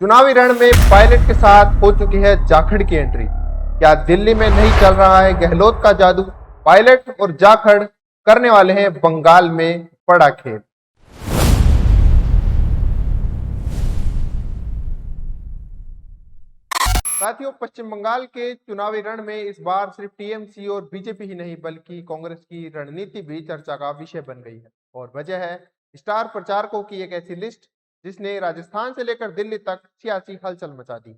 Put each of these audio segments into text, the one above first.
चुनावी रण में पायलट के साथ हो चुकी है जाखड़ की एंट्री। क्या दिल्ली में नहीं चल रहा है गहलोत का जादू? पायलट और जाखड़ करने वाले हैं बंगाल में बड़ा खेल। साथियों, पश्चिम बंगाल के चुनावी रण में इस बार सिर्फ टीएमसी और बीजेपी ही नहीं बल्कि कांग्रेस की रणनीति भी चर्चा का विषय बन गई है। और वजह है स्टार प्रचारकों की एक ऐसी लिस्ट जिसने राजस्थान से लेकर दिल्ली तक सियासी हलचल मचा दी।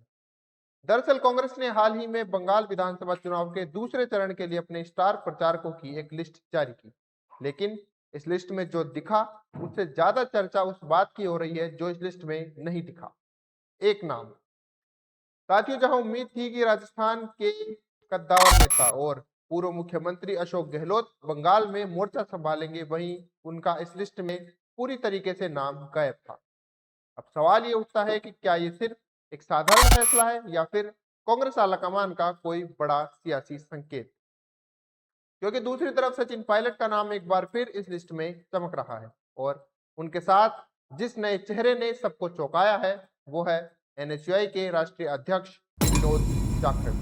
दरअसल कांग्रेस ने हाल ही में बंगाल विधानसभा चुनाव के दूसरे चरण के लिए अपने स्टार प्रचारकों की एक लिस्ट जारी की। लेकिन इस लिस्ट में जो दिखा उससे ज्यादा चर्चा उस बात की हो रही है जो इस लिस्ट में नहीं दिखा। एक नाम। साथियों, जहां उम्मीद थी कि राजस्थान के कद्दावर नेता और पूर्व मुख्यमंत्री अशोक गहलोत बंगाल में मोर्चा संभालेंगे, वहीं उनका इस लिस्ट में पूरी तरीके से नाम गायब था। अब सवाल ये उठता है कि क्या ये सिर्फ एक साधारण फैसला है या फिर कांग्रेस आलाकमान का कोई बड़ा सियासी संकेत? क्योंकि दूसरी तरफ सचिन पायलट का नाम एक बार फिर इस लिस्ट में चमक रहा है और उनके साथ जिस नए चेहरे ने सबको चौंकाया है वो है एनएसयूआई के राष्ट्रीय अध्यक्ष विनोद जाखड़।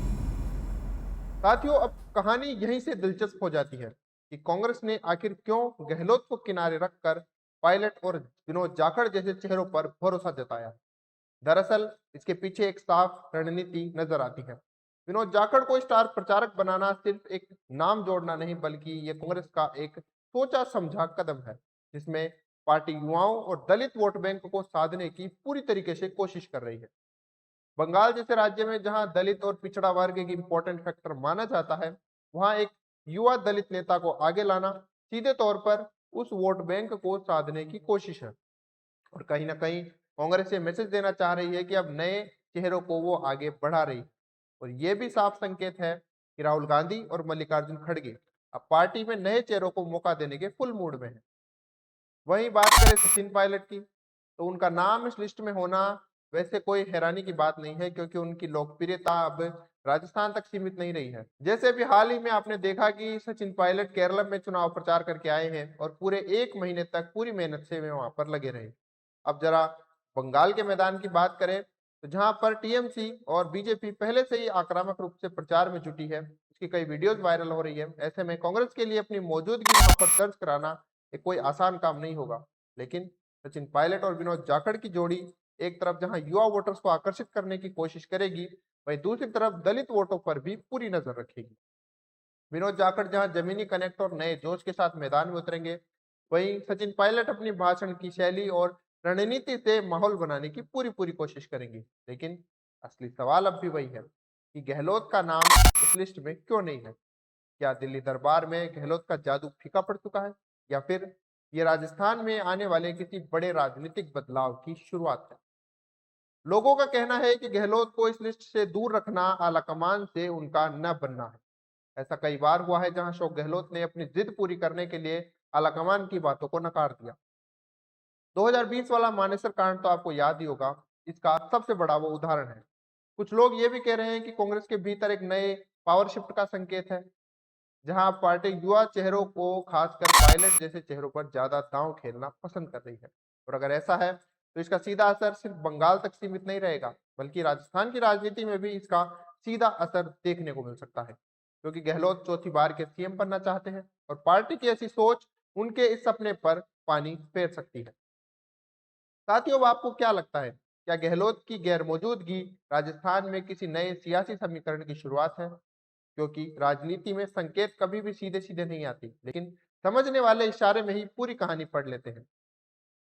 साथियों, अब कहानी यहीं से दिलचस्प हो जाती है कि कांग्रेस ने आखिर क्यों गहलोत को किनारे रखकर पायलट और विनोद जाखड़ जैसे चेहरों पर भरोसा जताया। दरअसल इसके पीछे एक साफ रणनीति नजर आती है। विनोद जाखड़ को स्टार प्रचारक बनाना सिर्फ एक नाम जोड़ना नहीं बल्कि ये कांग्रेस का एक सोचा समझा कदम है जिसमें पार्टी युवाओं और दलित वोट बैंक को साधने की पूरी तरीके से कोशिश कर रही है। बंगाल जैसे राज्य में जहां दलित और पिछड़ा वर्ग एक इंपॉर्टेंट फैक्टर माना जाता है, वहां एक युवा दलित नेता को आगे लाना सीधे तौर पर उस वोट बैंक को साधने की कोशिश है। और कहीं ना कहीं कांग्रेस ये मैसेज देना चाह रही है कि अब नए चेहरों को वो आगे बढ़ा रही है। और ये भी साफ संकेत है कि राहुल गांधी और मल्लिकार्जुन खड़गे अब पार्टी में नए चेहरों को मौका देने के फुल मूड में है। वहीं बात करें सचिन पायलट की, तो उनका नाम इस लिस्ट में होना वैसे कोई हैरानी की बात नहीं है क्योंकि उनकी लोकप्रियता अब राजस्थान तक सीमित नहीं रही है। जैसे अभी हाल ही में आपने देखा कि सचिन पायलट केरल में चुनाव प्रचार करके आए हैं और पूरे 1 महीने तक पूरी मेहनत से वे वहां पर लगे रहे। अब जरा बंगाल के मैदान की बात करें तो जहां पर टीएमसी और बीजेपी पहले से ही आक्रामक रूप से प्रचार में जुटी है, उसकी कई वीडियोस वायरल हो रही है। ऐसे में कांग्रेस के लिए अपनी मौजूदगी वहां पर दर्ज कराना ये कोई आसान काम नहीं होगा। लेकिन सचिन पायलट और विनोद जाखड़ की जोड़ी एक तरफ जहां युवा वोटर्स को आकर्षित करने की कोशिश करेगी, वहीं दूसरी तरफ दलित वोटों पर भी पूरी नजर रखेगी। विनोद जाखड़ जहां जमीनी कनेक्ट और नए जोश के साथ मैदान में उतरेंगे, वहीं सचिन पायलट अपनी भाषण की शैली और रणनीति से माहौल बनाने की पूरी पूरी कोशिश करेंगी। लेकिन असली सवाल अब भी वही है कि गहलोत का नाम इस लिस्ट में क्यों नहीं है? क्या दिल्ली दरबार में गहलोत का जादू फीका पड़ चुका है या फिर ये राजस्थान में आने वाले किसी बड़े राजनीतिक बदलाव की शुरुआत है? लोगों का कहना है कि गहलोत को इस लिस्ट से दूर रखना आलाकमान से उनका न बनना है। ऐसा कई बार हुआ है जहां अशोक गहलोत ने अपनी जिद पूरी करने के लिए आलाकमान की बातों को नकार दिया। 2020 वाला मानेसर कांड तो आपको याद ही होगा, इसका सबसे बड़ा वो उदाहरण है। कुछ लोग ये भी कह रहे हैं कि कांग्रेस के भीतर एक नए पावर शिफ्ट का संकेत है जहां पार्टी युवा चेहरों को खासकर पायलट जैसे चेहरों पर ज्यादा दांव खेलना पसंद कर रही है। और अगर ऐसा है तो इसका सीधा असर सिर्फ बंगाल तक सीमित नहीं रहेगा बल्कि राजस्थान की राजनीति में भी इसका सीधा असर देखने को मिल सकता है क्योंकि गहलोत चौथी बार के सीएम बनना चाहते हैं और पार्टी की ऐसी सोच उनके इस सपने पर पानी फेर सकती है। साथियों, अब आपको क्या लगता है, क्या गहलोत की गैर मौजूदगी राजस्थान में किसी नए सियासी समीकरण की शुरुआत है? क्योंकि राजनीति में संकेत कभी भी सीधे सीधे नहीं आती, लेकिन समझने वाले इशारे में ही पूरी कहानी पढ़ लेते हैं।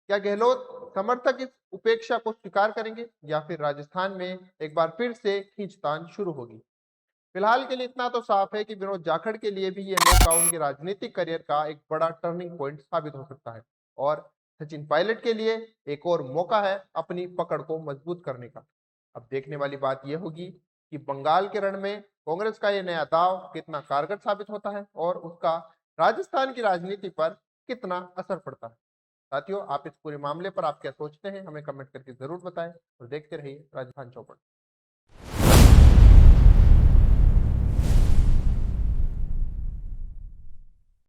क्या गहलोत समर्थक इस उपेक्षा को स्वीकार करेंगे या फिर राजस्थान में एक बार फिर से खींचतान शुरू होगी? फिलहाल के लिए इतना तो साफ है कि विनोद जाखड़ के लिए भी ये मौका उनके राजनीतिक करियर का एक बड़ा टर्निंग पॉइंट साबित हो सकता है और सचिन पायलट के लिए एक और मौका है अपनी पकड़ को मजबूत करने का। अब देखने वाली बात यह होगी कि बंगाल के रण में कांग्रेस का ये नया दाव कितना कारगर साबित होता है और उसका राजस्थान की राजनीति पर कितना असर पड़ता है। साथियों, आप इस पूरे मामले पर आप क्या सोचते हैं हमें कमेंट करके जरूर बताएं और देखते रहिए राजस्थान चौपड़।